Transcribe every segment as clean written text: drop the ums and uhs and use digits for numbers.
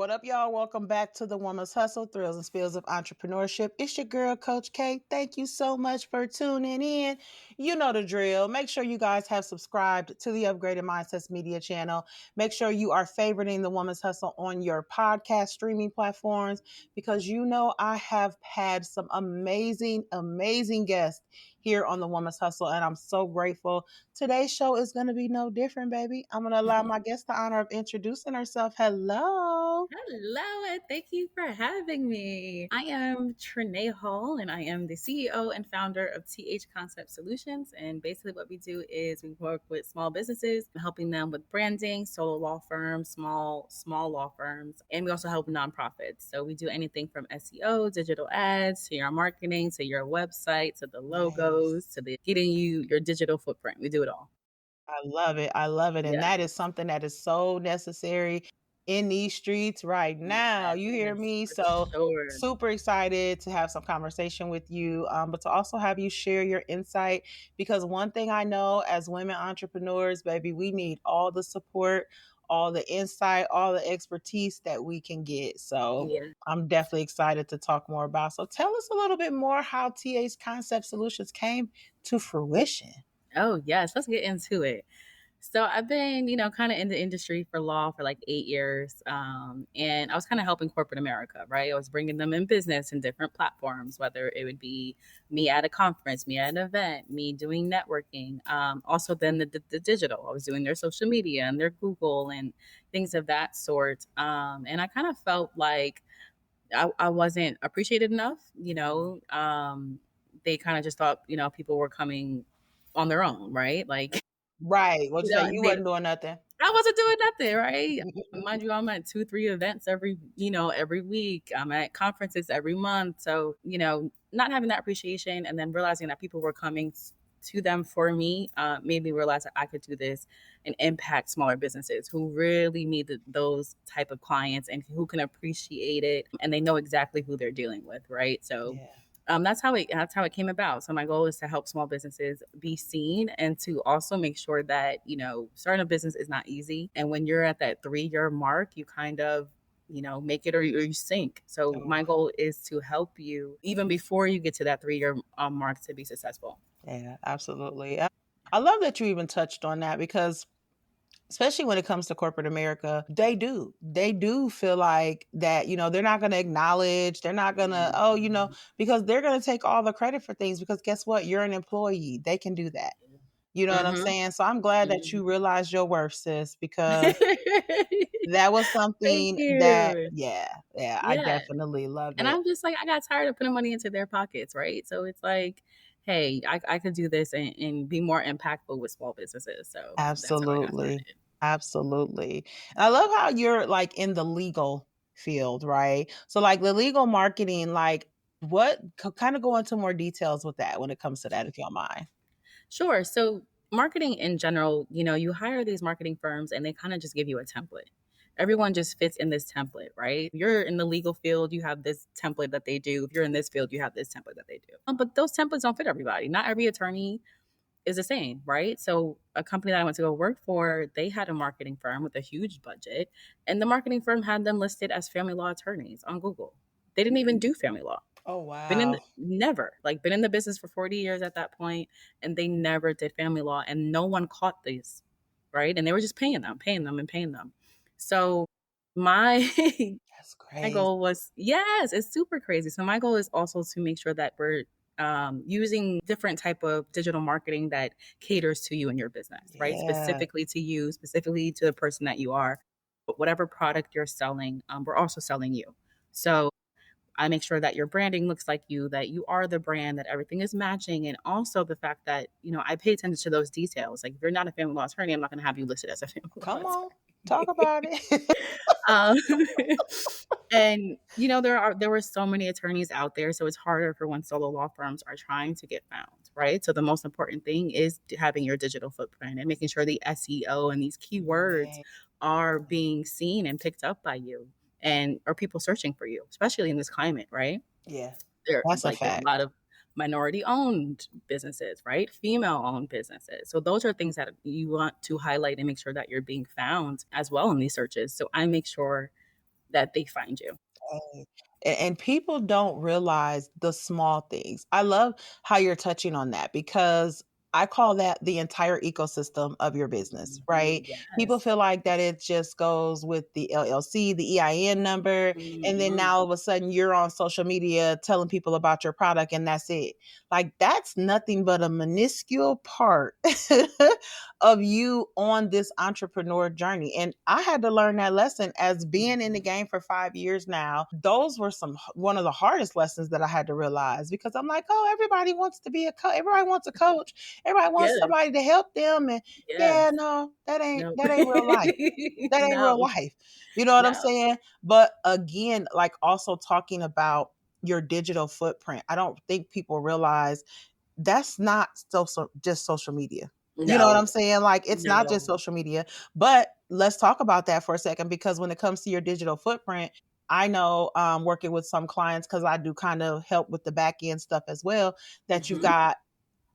What up, y'all? Welcome back to the Woman's Hustle, Thrills and Spills of Entrepreneurship. It's your girl, Coach K. Thank you so much for tuning in. You know the drill. Make sure you guys have subscribed to the Upgraded Mindsets Media channel. Make sure you are favoriting the Woman's Hustle on your podcast streaming platforms because you know I have had some amazing, amazing guests here on the Woman's Hustle, and I'm so grateful. Today's show is going to be no different, baby. I'm going to allow my guest the honor of introducing herself. Hello. Hello, and thank you for having me. I am Trinae Hall, and I am the CEO and founder of TH Concept Solutions. And basically, what we do is we work with small businesses, helping them with branding, solo law firms, small law firms, and we also help nonprofits. So we do anything from SEO, digital ads, to your marketing, to your website, to the logos, to the getting you your digital footprint. We do it all. I love it. I love it. And Yeah. that is something that is so necessary in these streets right now. You hear Yes, me? for So sure. super excited to have some conversation with you, but to also have you share your insight. Because one thing I know as women entrepreneurs, baby, we need all the support, all the insight, all the expertise that we can get. So Yeah. I'm definitely excited to talk more about. So tell us a little bit more how TA's Concept Solutions came to fruition. Oh, yes. Let's get into it. So I've been, kind of in the industry for law for like 8 years. And I was kind of helping corporate America, right? I was bringing them in business in different platforms, whether it would be me at a conference, me at an event, me doing networking. Also, then the digital, I was doing their social media and their Google and things of that sort. And I kind of felt like I wasn't appreciated enough, they kind of just thought, people were coming on their own, right? Like, Right. What you say? You they wasn't doing nothing. I wasn't doing nothing, right? Mind you, I'm at 2, 3 events every week. I'm at conferences every month. So, not having that appreciation and then realizing that people were coming to them for me made me realize that I could do this and impact smaller businesses who really need those type of clients and who can appreciate it and they know exactly who they're dealing with, right? So Yeah. That's how it came about. So my goal is to help small businesses be seen and to also make sure that, starting a business is not easy. And when you're at that 3-year mark, you kind of, make it or you sink. So my goal is to help you even before you get to that 3-year mark to be successful. Yeah, absolutely. I love that you even touched on that because especially when it comes to corporate America, they do feel like that, they're not going to acknowledge, they're not going to, because they're going to take all the credit for things because guess what? You're an employee. They can do that. You know what I'm Mm-hmm. saying? So I'm glad that you Mm-hmm. realized your worth, sis, because that was Thank something that, you. yeah, I Yeah. definitely love And it. I'm just like, I got tired of putting money into their pockets, right? So it's like, hey, I could do this and be more impactful with small businesses. So that's how I got Absolutely. started. Absolutely. And I love how you're like in the legal field, right? So like the legal marketing, like what kind of go into more details with that when it comes to that, if you don't mind. Sure. So marketing in general, you hire these marketing firms and they kind of just give you a template. Everyone just fits in this template, right? If you're in the legal field, you have this template that they do. If you're in this field, you have this template that they do. But those templates don't fit everybody. Not every attorney is the same, right? So a company that I went to go work for, they had a marketing firm with a huge budget, and the marketing firm had them listed as family law attorneys on Google. They didn't even do family law. Oh, Been in wow. never like been in the business for 40 years at that point, and they never did family law, and no one caught these, right? And they were just paying them, and paying them. So my That's my crazy. goal was, yes, it's super crazy. So my goal is also to make sure that we're using different type of digital marketing that caters to you and your business, right? Yeah. Specifically to you, specifically to the person that you are. But whatever product you're selling, we're also selling you. So I make sure that your branding looks like you, that you are the brand, that everything is matching. And also the fact that, I pay attention to those details. Like if you're not a family law attorney, I'm not going to have you listed as a family law Come on. Talk attorney. about it. um, and there were so many attorneys out there, so it's harder for when solo law firms are trying to get found, right? So the most important thing is having your digital footprint and making sure the SEO and these keywords Right. are being seen and picked up by you and are people searching for you, especially in this climate, right? Yeah. There's That's a a fact. lot of minority owned businesses, right? Female owned businesses. So those are things that you want to highlight and make sure that you're being found as well in these searches. So I make sure that they find you. Right. And people don't realize the small things. I love how you're touching on that because I call that the entire ecosystem of your business, Mhm. right? People Yes. feel like that it just goes with the LLC, the EIN number, and then Mhm. now all of a sudden you're on social media telling people about your product and that's it. Like that's nothing but a minuscule part of you on this entrepreneur journey. And I had to learn that lesson as being in the game for 5 years now. Those were one of the hardest lessons that I had to realize because I'm like, oh, everybody wants to be a coach. Everybody wants a coach. Everybody wants Yes. somebody to help them. And yeah, Yes. no, that ain't No. that ain't real life. That ain't real No. life. You know what I'm No. saying? But again, like also talking about your digital footprint. I don't think people realize that's not just social media. You know what No. I'm saying? Like it's not just No. social media. But let's talk about that for a second because when it comes to your digital footprint, I know working with some clients because I do kind of help with the back end stuff as well, that you've Mhm. got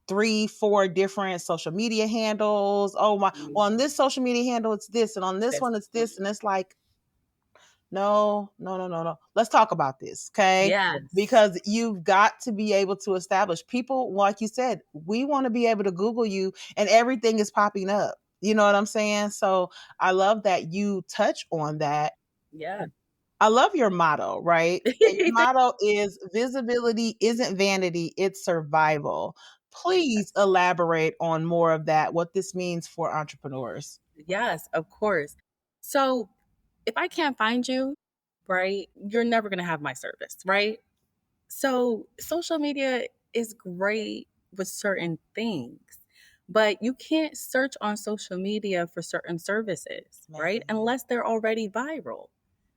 3, 4 different social media handles. Oh my, well, on Mhm. this social media handle, it's this, and on this This. one, it's this. And Mhm. it's like, no, no, no, no, no. Let's talk about this, okay? Yes. Because you've got to be able to establish people, like you said, we want to be able to Google you and everything is popping up. You know what I'm saying? So I love that you touch on that. Yeah. I love your motto, right? And your motto is visibility isn't vanity, it's survival. Please elaborate on more of that, what this means for entrepreneurs. Yes, of course. So if I can't find you, right, you're never going to have my service, right? So social media is great with certain things, but you can't search on social media for certain services, right? Man. Unless they're already viral,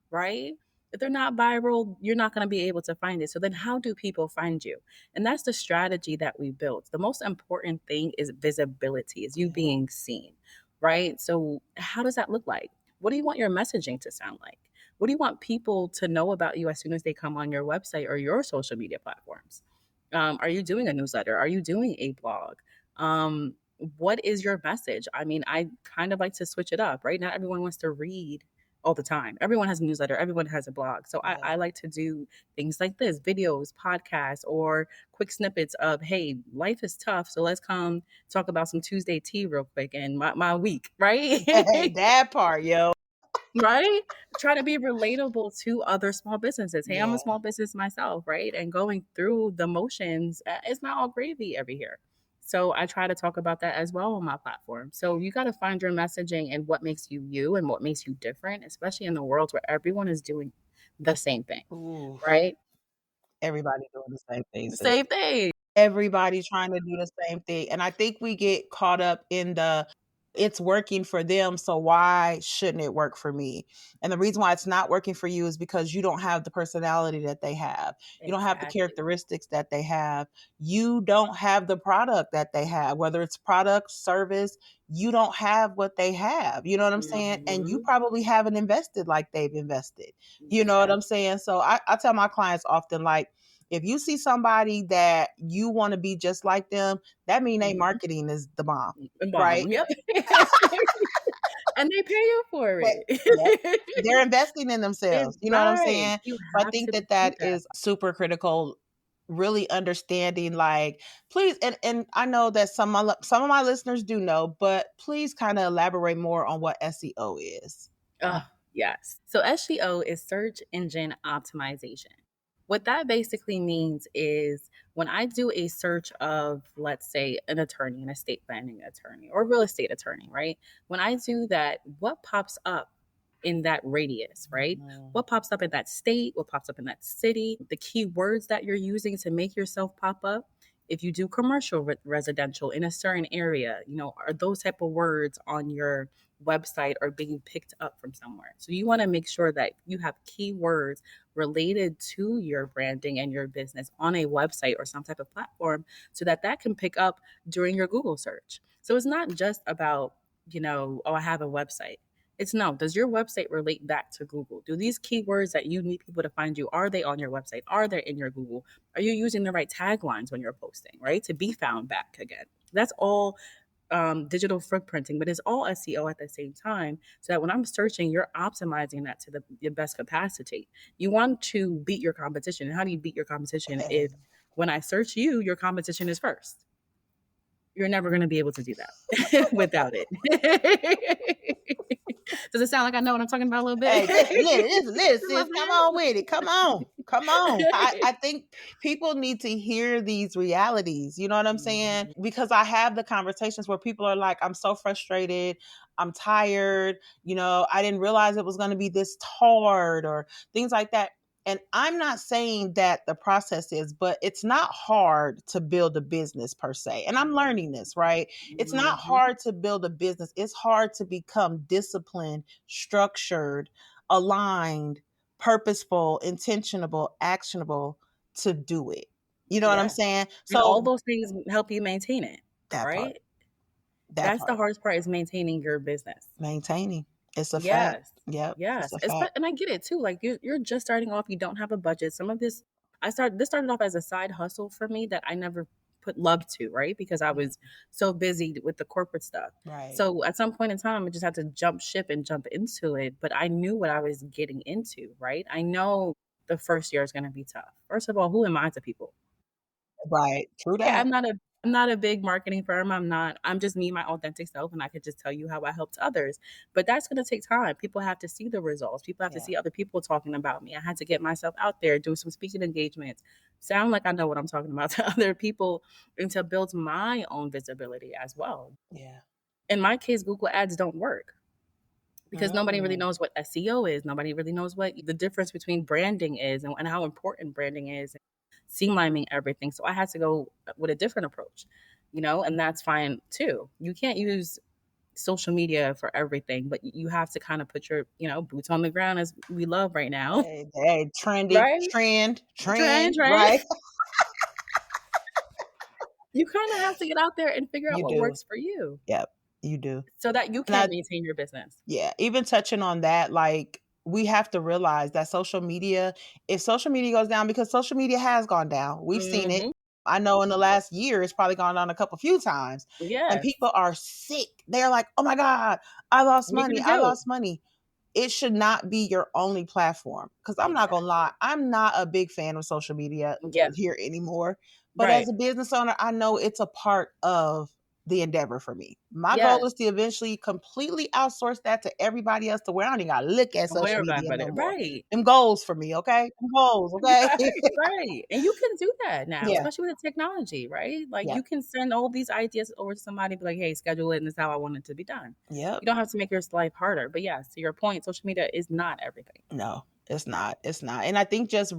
right? If they're not viral, you're not going to be able to find it. So then how do people find you? And that's the strategy that we built. The most important thing is visibility, is you Yeah. being seen, right? So how does that look like? What do you want your messaging to sound like? What do you want people to know about you as soon as they come on your website or your social media platforms? Are you doing a newsletter? Are you doing a blog? Um, what is your message? I mean, I kind of like to switch it up, right? Not everyone wants to read all the time. Everyone has a newsletter, everyone has a blog. So I Yeah. like to do things like this, videos, podcasts, or quick snippets of, hey, life is tough. So let's come talk about some Tuesday tea real quick and my week, right? That part, yo. Right? Try to be relatable to other small businesses. Hey, I'm a Yeah. small business myself, right? And going through the motions, it's not all gravy every year. So I try to talk about that as well on my platform. So you got to find your messaging and what makes you you and what makes you different, especially in the world where everyone is doing the same thing, Ooh. right? Everybody doing the same thing, sis. Same thing. Everybody trying to do the same thing, and I think we get caught up in the it's working for them, so why shouldn't it work for me? And the reason why it's not working for you is because you don't have the personality that they have. You don't have the Exactly. characteristics that they have. You don't have the product that they have, whether it's product, service, you don't have what they have. You know what I'm saying? And you Mhm. probably haven't invested like they've invested. You know what I'm Exactly. saying? So I tell my clients often, like, if you see somebody that you want to be just like them, that mean they Mhm. marketing is the bomb, right? Bomb. Yep. And they pay you for But yep, it. they're investing in It's themselves. You know what I'm right. saying? You So I have think to that do that that. is super critical. Really understanding, like, please, and I know that some of my listeners do know, but please kind of elaborate more on what SEO is. Oh, yes. So SEO is search engine optimization. What that basically means is when I do a search of, let's say, an attorney, an estate planning attorney, or real estate attorney, right? When I do that, what pops up in that radius, right? Mhm. What pops up in that state? What pops up in that city? The keywords that you're using to make yourself pop up. If you do commercial residential in a certain area, are those type of words on your website are being picked up from somewhere. So you want to make sure that you have keywords related to your branding and your business on a website or some type of platform so that that can pick up during your Google search. So it's not just about, oh, I have a website. It's no, does your website relate back to Google? Do these keywords that you need people to find you, are they on your website? Are they in your Google? Are you using the right taglines when you're posting, right? To be found back again. That's all digital footprinting, but it's all SEO at the same time. So that when I'm searching, you're optimizing that to your best capacity. You want to beat your competition. And how do you beat your competition if Hey. when I search you, your competition is first? You're never going to be able to do that without it. Does it sound like I know what I'm talking about a little bit? Hey, just little, A little sis. Come on with it. Come on. Come on. I bit. think people need to hear these realities. You know what I'm saying? Mhm. Because I have the conversations where people are like, I'm so frustrated. I'm tired. I didn't realize it was going to be this hard or things like that. And I'm not saying that the process is, but it's not hard to build a business per se. And I'm learning this, right? It's not Mhm. hard to build a business. It's hard to become disciplined, structured, aligned, purposeful, intentionable, actionable to do it. You know what I'm Yeah. saying? And all So those things help you maintain it, that part, right? that That's the part, hardest part is maintaining your business. maintaining. It's a fact. Yes. Yep, it's Yes. a fact. And I get it too. Like you're just starting off, you don't have a budget. Some of this this started off as a side hustle for me that I never put love to, right? Because I Mhm. was so busy with the corporate stuff. Right. So at some point in time, I just had to jump ship and jump into it. But I knew what I was getting into, right? I know the first year is going to be tough. First of all, who am I to people? Right. True Yeah, that. I'm not a big marketing firm. I'm just me, my authentic self, and I could just tell you how I helped others. But that's gonna take time. People have to see the results. People have to Yeah. see other people talking about me. I had to get myself out there, do some speaking engagements, sound like I know what I'm talking about to other people, and to build my own visibility as well. Yeah. In my case, Google Ads don't work because nobody really Mm. knows what SEO is. Nobody really knows what the difference between branding is and how important branding is, streamlining everything. So I had to go with a different approach, and that's fine too. You can't use social media for everything, but you have to kind of put your, boots on the ground as we love right now. Hey, hey, trendy, Right? trend, Trend. right? You kind of have to get out there and figure out You what do. works for you Yep, you do. so that you And can maintain your business. yeah, even touching on that, like we have to realize that social media, if social media goes down, because social media has gone down, we've seen it. Hmm. I know in the last year it's probably gone down a couple few times, and Yes. people are sick. They're like, "Oh my god, I lost What are you money. going to I do? lost money." It should not be your only platform. Because I'm not gonna Exactly. lie, I'm not a big fan of social media Yeah. here anymore. But as Right. a business owner, I know it's a part of the endeavor for me. My goal Yes. is to eventually completely outsource that to everybody else to where I don't even gotta look at Don't worry social about media no it. more. Right. Them goals for me, okay? Them goals, okay? Right, right. And you can do that now, Yeah, especially with the technology, right? Like yeah, you can send all these ideas over to somebody, be like, hey, schedule it, and this is how I want it to be done. yep. You don't have to make your life harder. But yes, to your point, social media is not everything. No, it's not. It's not. And I think just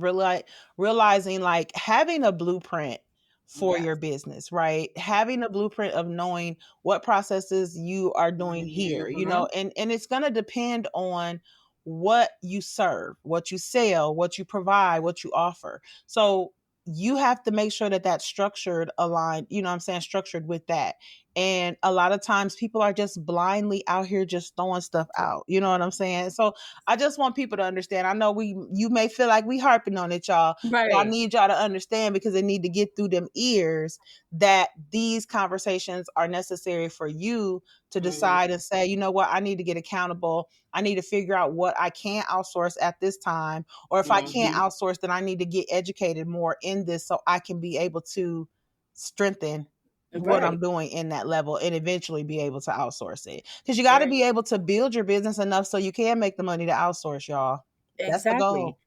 realizing like having a blueprint for your Yes. business, right? Having a blueprint of knowing what processes you are doing here, Hmm. and it's going to depend on what you serve, what you sell, what you provide, what you offer. So you have to make sure that that's structured, aligned, what I'm saying, structured with that. And a lot of times people are just blindly out here just throwing stuff out. You know what I'm saying? So I just want people to understand. I know you may feel like we harping on it, y'all, but I Right. need y'all to understand because they need to get through them ears that these conversations are necessary for you to decide and say, you know what, I need to get accountable. I need to figure out what I can outsource at this time. Or if I can't Hmm. outsource, then I need to get educated more in this so I can be able to strengthen what I'm Right. doing in that level and eventually be able to outsource it. Because you got to Right. be able to build your business enough so you can make the money to outsource, y'all. That's the Exactly. goal.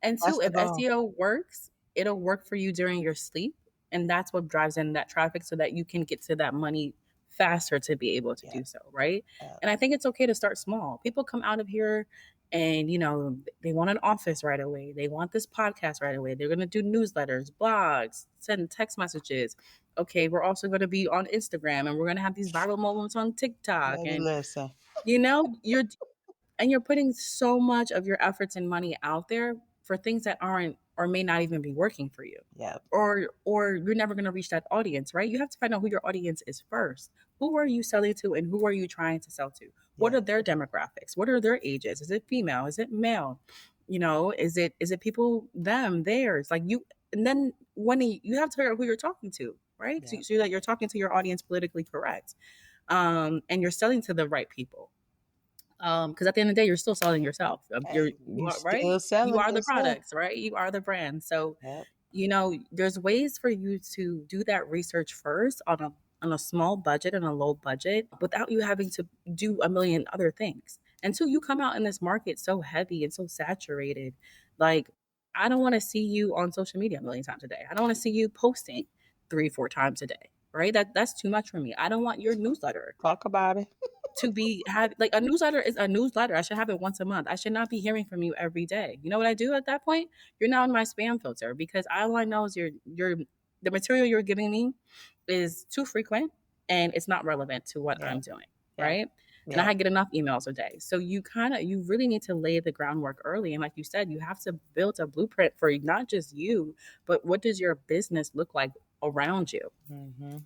And That's two, the if goal. SEO works, it'll work for you during your sleep. And that's what drives in that traffic so that you can get to that money faster to be able to Yeah. do so. Right. Yeah. And I think it's okay to start small. People come out of here and, they want an office right away. They want this podcast right away. They're going to do newsletters, blogs, send text messages. Okay. We're also going to be on Instagram and we're going to have these viral moments on TikTok. Baby, And, listen. you're putting so much of your efforts and money out there for things that aren't or may not even be working for you. Yeah. Or you're never going to reach that audience, right? You have to find out who your audience is first. Who are you selling to and who are you trying to sell to? What Yeah. are their demographics? What are their ages? Is it female? Is it male? Is it people, them, theirs? Like you and then when you have to figure out who you're talking to, right? So, Yeah. so that you're talking to your audience politically correct. and you're selling to the right people. Because at the end of the day, you're still selling yourself. Hey, You you are right. still You selling are the yourself. products, right? You are the brand. So Yep. there's ways for you to do that research first on a small budget and a low budget without you having to do a million other things. Until you come out in this market so heavy and so saturated, like I don't want to see you on social media a million times a day. I don't want to see you posting 3, 4 times a day. Right? That's too much for me. I don't want your newsletter Talk about it. to be have like a newsletter is a newsletter. I should have it once a month. I should not be hearing from you every day. You know what I do at that point? You're now in my spam filter because all I know is you're the material you're giving me is too frequent and it's not relevant to what Yeah. I'm doing. Yeah. Right. And Yeah. I get enough emails a day. So you really need to lay the groundwork early. And like you said, you have to build a blueprint for not just you, but what does your business look like around you? Hmm.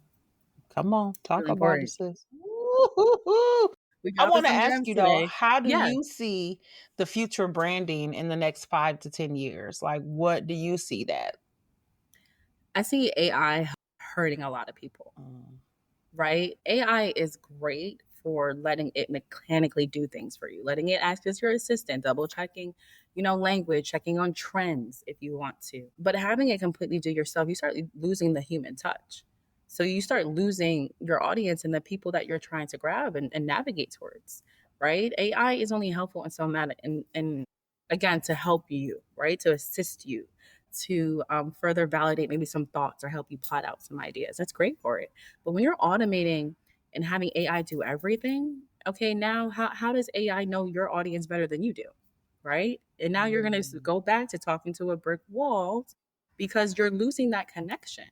Come on, talk Really about it, important. sis. Woo-hoo-hoo. We I dropping want to some ask gems you though, today. how do Yeah. you see the future branding in the next 5 to 10 years? Like, what do you see that? I see AI hurting a lot of people, Mm. right? AI is great for letting it mechanically do things for you, letting it act as your assistant, double checking, language, checking on trends if you want to. But having it completely do yourself, you start losing the human touch. So you start losing your audience and the people that you're trying to grab and navigate towards, right? AI is only helpful in some manner and again to help you, right? To assist you to further validate maybe some thoughts or help you plot out some ideas. That's great for it. But when you're automating and having AI do everything, okay, now how does AI know your audience better than you do? Right. And now you're going to Mm. go back to talking to a brick wall because you're losing that connection.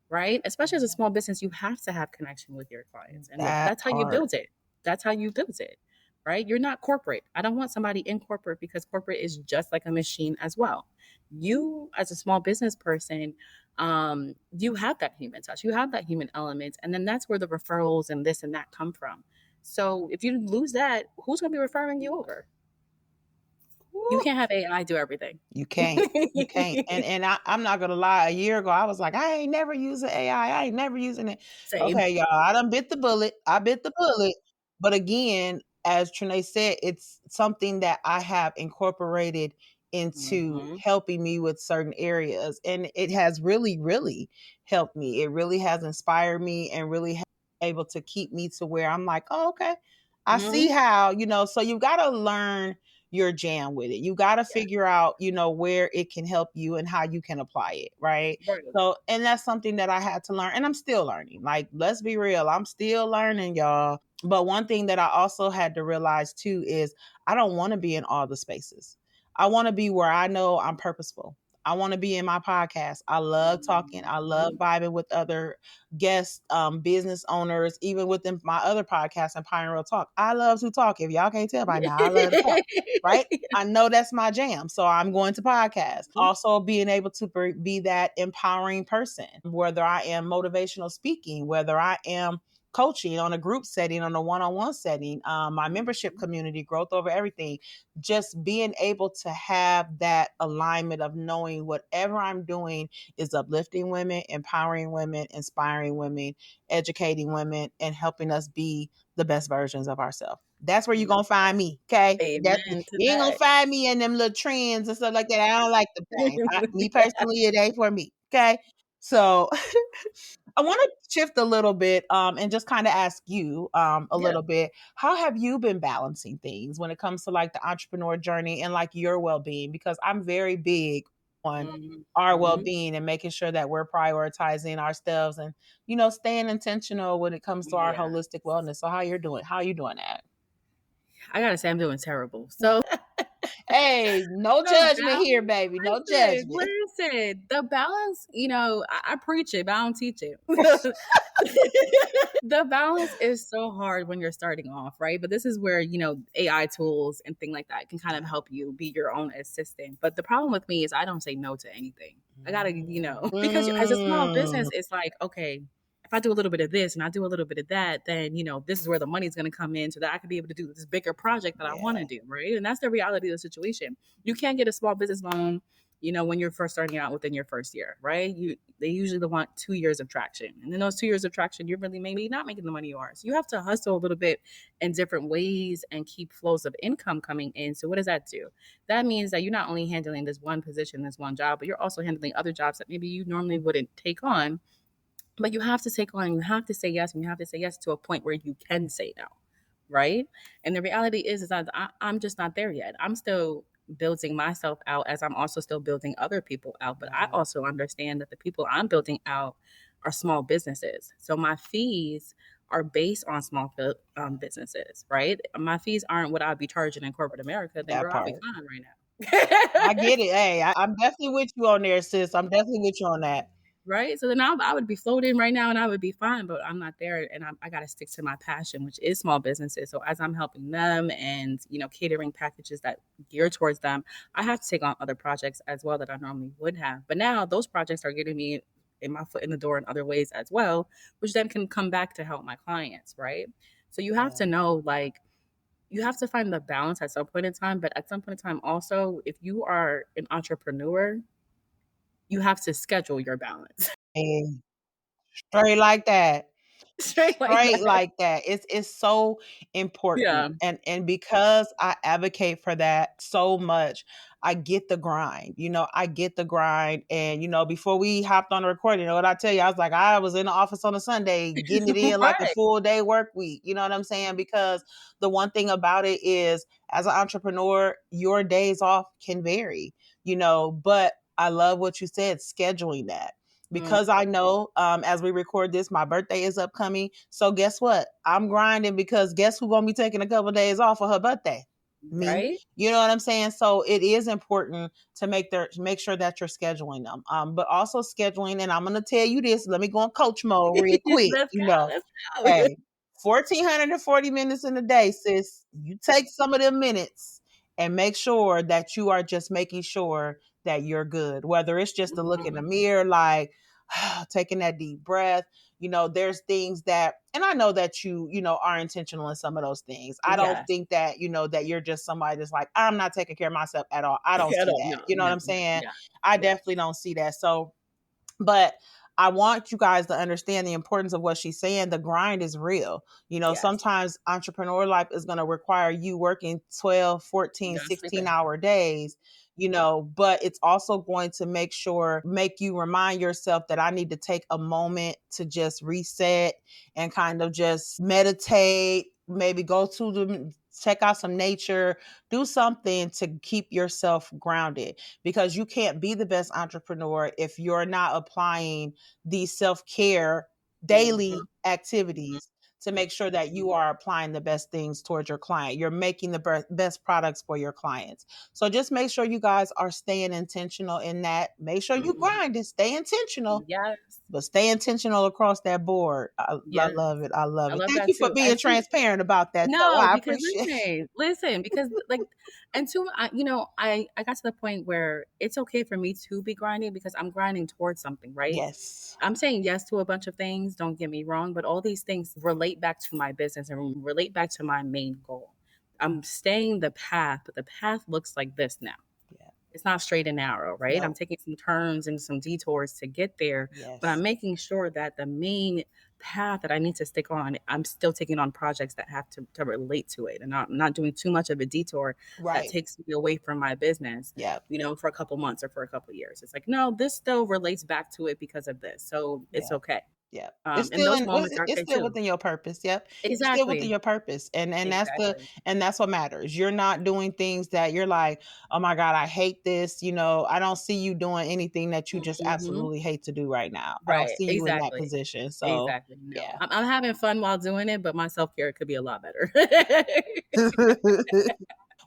Right. Especially as a small business, you have to have connection with your clients. And That that's how you part. build it. That's how you build it. Right. You're not corporate. I don't want somebody in corporate because corporate is just like a machine as well. You, as a small business person, you have that human touch, you have that human element. And then that's where the referrals and this and that come from. So if you lose that, who's going to be referring you over? You Woo. can't have AI do everything. You can't. You can't. I'm not gonna lie. A year ago, I was like, I ain't never using AI. I ain't never using it. Same. Okay, y'all. I done bit the bullet. I bit the bullet. But again, as Trinae said, it's something that I have incorporated into Hmm. helping me with certain areas. And it has really, really helped me. It really has inspired me and really able to keep me to where I'm like, oh, okay. I see Hmm. how, so you gotta learn your jam with it. You got to Yeah. figure out, where it can help you and how you can apply it, right? Right. So, and that's something that I had to learn and I'm still learning. Like, let's be real, I'm still learning, y'all. But one thing that I also had to realize too is I don't want to be in all the spaces. I want to be where I know I'm purposeful. I want to be in my podcast. I love talking. I love Mhm. vibing with other guests, business owners, even within my other podcast, Empire Real Talk. I love to talk. If y'all can't tell by now, I love to talk, right? I know that's my jam. So I'm going to podcast. Also, being able to be that empowering person, whether I am motivational speaking, whether I am coaching on a group setting, on a one-on-one setting, my membership community, growth over everything, just being able to have that alignment of knowing whatever I'm doing is uplifting women, empowering women, inspiring women, educating women, and helping us be the best versions of ourselves. That's where you're gonna find me. Okay. That Amen to you ain't gonna that. find me in them little trends and stuff like that. I don't like the thing. Me personally, it ain't for me. Okay. So I want to shift a little bit and just kind of ask you a Yeah. little bit. How have you been balancing things when it comes to like the entrepreneur journey and like your well-being? Because I'm very big on our Mhm. well-being and making sure that we're prioritizing ourselves and staying intentional when it comes to our Yeah. holistic wellness. So how are you doing that? I gotta say I'm doing terrible. So Hey, no the judgment here, balance, baby. No listen, judgment. listen. The balance, I preach it, but I don't teach it. The balance is so hard when you're starting off, right? But this is where, AI tools and things like that can kind of help you be your own assistant. But the problem with me is I don't say no to anything. I gotta, because as a small Mm, business, it's like, okay, if I do a little bit of this and I do a little bit of that, then, this is where the money's going to come in so that I could be able to do this bigger project that I want to yeah. do, right? And that's the reality of the situation. You can't get a small business loan when you're first starting out within your first year, right? They usually want 2 years of traction. And in those 2 years of traction, you're really maybe not making the money you are. So you have to hustle a little bit in different ways and keep flows of income coming in. So what does that do? That means that you're not only handling this one position, this one job, but you're also handling other jobs that maybe you normally wouldn't take on. But you have to take on, you have to say yes, and you have to say yes to a point where you can say no, right? And the reality is that I'm just not there yet. I'm still building myself out as I'm also still building other people out. But I Right. also understand that the people I'm building out are small businesses. So my fees are based on small businesses, right? My fees aren't what I'd be charging in corporate America. Then, That girl, I'll be part. fine right I now. get it. Hey, I'm definitely with you on there, sis. I'm definitely with you on that. Right? So then I would be floating right now and I would be fine, but I'm not there. And I got to stick to my passion, which is small businesses. So as I'm helping them and, catering packages that gear towards them, I have to take on other projects as well that I normally would have. But now those projects are getting me in my foot in the door in other ways as well, which then can come back to help my clients. Right. So you have Yeah. to know, like, you have to find the balance at some point in time. But at some point in time, also, if you are an entrepreneur, you have to schedule your balance. Hey, straight like that. Straight like Straight that. like that. It's so important. Yeah. And because I advocate for that so much, I get the grind. I get the grind. And before we hopped on the recording, what I tell you, I was like, I was in the office on a Sunday getting it in like a Right. full day work week. You know what I'm saying? Because the one thing about it is, as an entrepreneur, your days off can vary, but I love what you said, scheduling that, Mm, because I know, as we record this, my birthday is upcoming. So guess what? I'm grinding because guess who's gonna be taking a couple of days off for her birthday? Me. right? You know what I'm saying? So it is important to make sure that you're scheduling them. But also scheduling, and I'm gonna tell you this. Let me go in coach mode real quick. Let's go, let's go. Hey, 1,440 minutes in a day, sis. You take some of them minutes and make sure that you are just making sure that you're good. Whether it's just to look in the Mhm. mirror, like taking that deep breath. There's things that, and I know that are intentional in some of those things. I don't Yes. think that, that you're just somebody that's like, I'm not taking care of myself at all. I don't I see don't that. know. You know what No, I'm no, saying? yeah. I Yeah. definitely don't see that. So, but I want you guys to understand the importance of what she's saying. The grind is real. Yes. Sometimes entrepreneur life is going to require you working 12, You 14, gotta sleep 16 in. hour days, but it's also going to make you remind yourself that I need to take a moment to just reset and kind of just meditate, maybe go to check out some nature, do something to keep yourself grounded, because you can't be the best entrepreneur if you're not applying these self-care Mhm. daily activities to make sure that you are applying the best things towards your client. You're making the best products for your clients. So just make sure you guys are staying intentional in that. Make sure you Mhm. grind it, stay intentional, Yes. but stay intentional across that board. I Yes. love it. I love I it. love Thank that you for too. And being two, transparent about that, though. no, I because appreciate it. listen, because like, and two, I got to the point where it's okay for me to be grinding because I'm grinding towards something, right? Yes. I'm saying yes to a bunch of things, don't get me wrong, but all these things relate back to my business and relate back to my main goal. I'm staying the path, but the path looks like this now. Yeah. It's not straight and narrow, right? I'm No. taking some turns and some detours to get there, but I'm Yes. making sure that the main path that I need to stick on, I'm still taking on projects that have to relate to it. And I'm not doing too much of a detour that Right. takes me away from my business, Yeah. for a couple months or for a couple years. It's like, no, this still relates back to it because of this. So it's Yeah. okay. Yeah. And those moments are It's okay still too. within your purpose. Yep. You're still within Exactly. your purpose. And Exactly. that's what matters. You're not doing things that you're like, "Oh my god, I hate this." I don't see you doing anything that you just Hmm. absolutely hate to do right now. I don't Right. see you in that Exactly. position. So, Exactly. No, yeah. I'm having fun while doing it, but my self care could be a lot better.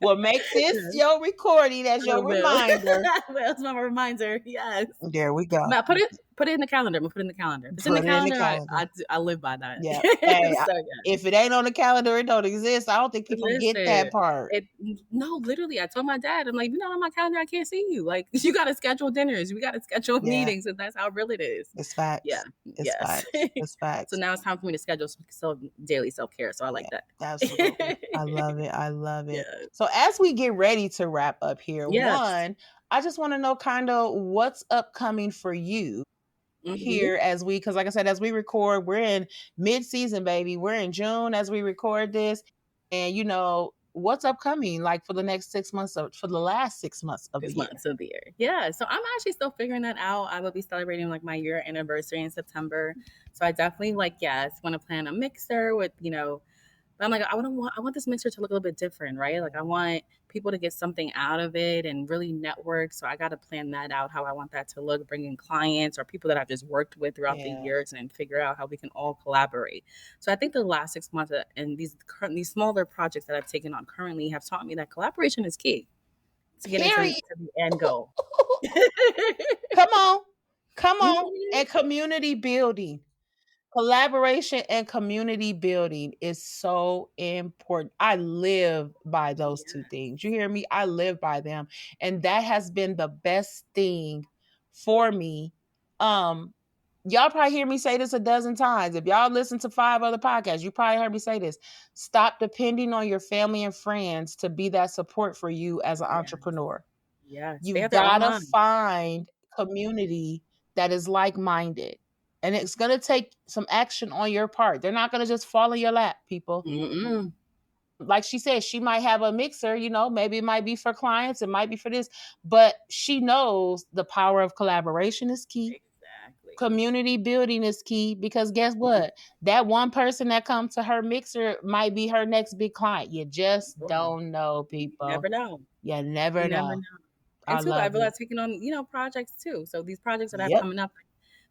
Well, make this Yes, your recording as I your will. reminder. That's my reminder. Yes. There we go. But put it in the calendar. I'm gonna put it in the calendar. If it's in the Put it in the calendar, calendar. I live by that. Yeah. Hey, So yeah. if it ain't on the calendar, it don't exist. I don't think people get Listen, that part. it no, literally, I told my dad, I'm like, on my calendar, I can't see you. Like, you got to schedule dinners, we got to schedule Yeah. meetings, and that's how real it is. It's Yeah, facts. It's yes. facts. It's So facts. now it's time for me to schedule some daily self care. So I like Yeah, that. absolutely. I love it. I love it. Yeah, So as we get ready to wrap up here, yes. one, I just want to know kind of what's upcoming for you Hmm. here as we, because like I said, as we record, we're in mid-season, baby. We're in June as we record this. And what's upcoming like for the next 6 months of for the last 6 months of the 6 months year? of the year. Yeah. So I'm actually still figuring that out. I will be celebrating like my year anniversary in September. So I definitely like, yes, want to plan a mixer with, but I'm like, I want this mixer to look a little bit different, right? Like I want people to get something out of it and really network. So I got to plan that out, how I want that to look, bring in clients or people that I've just worked with throughout the Yeah. years and figure out how we can all collaborate. So I think the last 6 months and these smaller projects that I've taken on currently have taught me that collaboration is key to getting Period. to the end goal. Come on. Come on. Mhm. And community building. Collaboration and community building is so important. I live by those two Yeah. things. You hear me? I live by them. And that has been the best thing for me. Um, y'all probably hear me say this a dozen times. If y'all listen to 5 other podcasts, you probably heard me say this. Stop depending on your family and friends to be that support for you as an Yes. entrepreneur. Yes. They You've have their own gotta mind. find community that is like-minded. And it's gonna take some action on your part. They're not gonna just fall in your lap, people. Mm-mm. Like she said, she might have a mixer, maybe it might be for clients, it might be for this, but she knows the power of collaboration is key. Exactly. Community building is key because guess what? That one person that comes to her mixer might be her next big client. You just Sure. don't know, You people. never know. You You never never know. know. And I two, I love feel it. like taking on, projects too. So these projects that I have Yep. coming up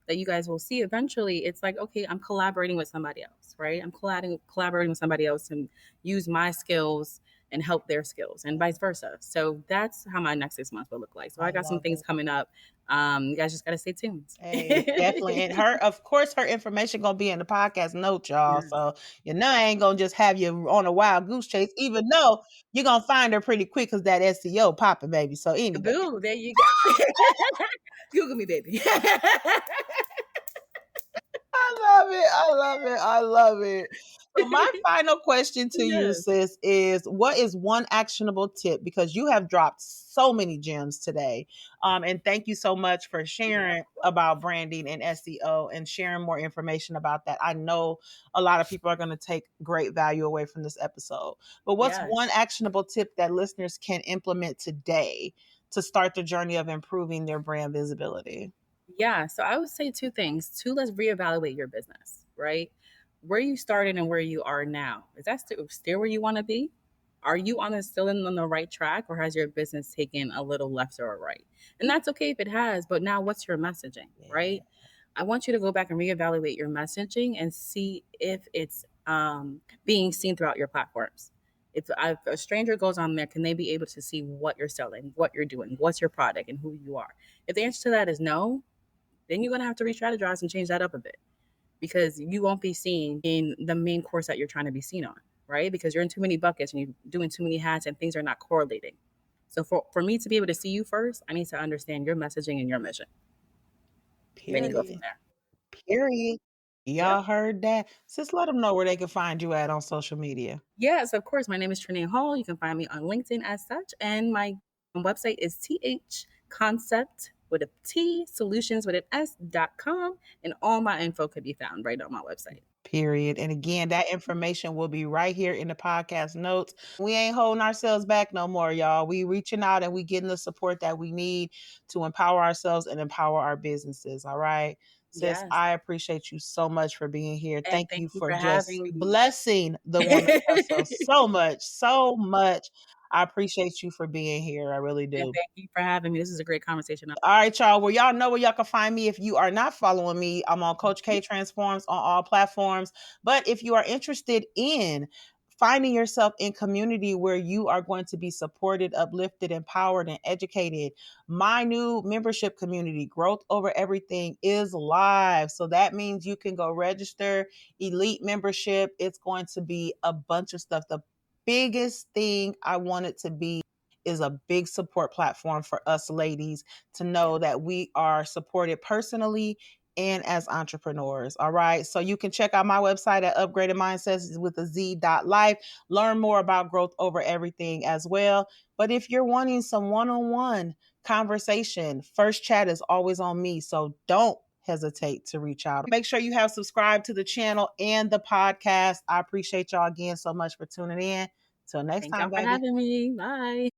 that you guys will see eventually, it's like, okay, I'm collaborating with somebody else, right? I'm collaborating with somebody else to use my skills and help their skills and vice versa. So that's how my next 6 months will look like. So I I got some love things it. coming up. You guys just got to stay tuned. Hey, definitely. And of course, her information gonna be in the podcast notes, y'all. Yes. So I ain't gonna just have you on a wild goose chase, even though you're gonna find her pretty quick because that SEO popping, baby. So anyway. Boo, there you go. Google me, baby. I love it. I love it. I love it. So my final question to you, Yes. sis, is what is one actionable tip? Because you have dropped so many gems today. And thank you so much for Yeah, sharing of course. about branding and SEO and sharing more information about that. I know a lot of people are going to take great value away from this episode. But what's one Yes. actionable tip that listeners can implement today to start the journey of improving their brand visibility? Yeah. So I would say two things. Two, let's reevaluate your business, right? Where you started and where you are now. Is that still where you want to be? Are you still on the right track or has your business taken a little left or right? And that's okay if it has, but now what's your messaging, Yeah. right? I want you to go back and reevaluate your messaging and see if it's being seen throughout your platforms. If a stranger goes on there, can they be able to see what you're selling, what you're doing, what's your product, and who you are? If the answer to that is no, then you're going to have to re-strategize and change that up a bit because you won't be seen in the main course that you're trying to be seen on, right? Because you're in too many buckets and you're doing too many hats and things are not correlating. So for me to be able to see you first, I need to understand your messaging and your mission. Then you go from Period. there. Period. Yep. Y'all heard that? Just let them know where they can find you at on social media. Yes, of course. My name is Trinae Hall. You can find me on LinkedIn as such. And my website is thconcept with a T, solutions with an S.com. And all my info could be found right on my website. Period. And again, that information will be right here in the podcast notes. We ain't holding ourselves back no more, y'all. We reaching out and we getting the support that we need to empower ourselves and empower our businesses. All right. Sis, Yes. I appreciate you so much for being here. And Thank thank you you for for just having me. blessing the woman's hustle so much, so much. I appreciate you for being here. I really And do. thank you for having me. This is a great conversation. All right, y'all. Well, y'all know where y'all can find me. If you are not following me, I'm on Coach K Transforms on all platforms. But if you are interested in finding yourself in community where you are going to be supported, uplifted, empowered, and educated, my new membership community, Growth Over Everything, is live. So that means you can go register elite membership. It's going to be a bunch of stuff. The biggest thing I want it to be is a big support platform for us ladies to know that we are supported personally and as entrepreneurs. All right. So you can check out my website at upgraded mindsets with a Z.life. Learn more about growth over everything as well. But if you're wanting some one-on-one conversation. First chat is always on me, so don't hesitate to reach out. Make sure you have subscribed to the channel and the podcast. I appreciate y'all again so much for tuning in. Till next Thank y'all time, for baby. having me. Bye.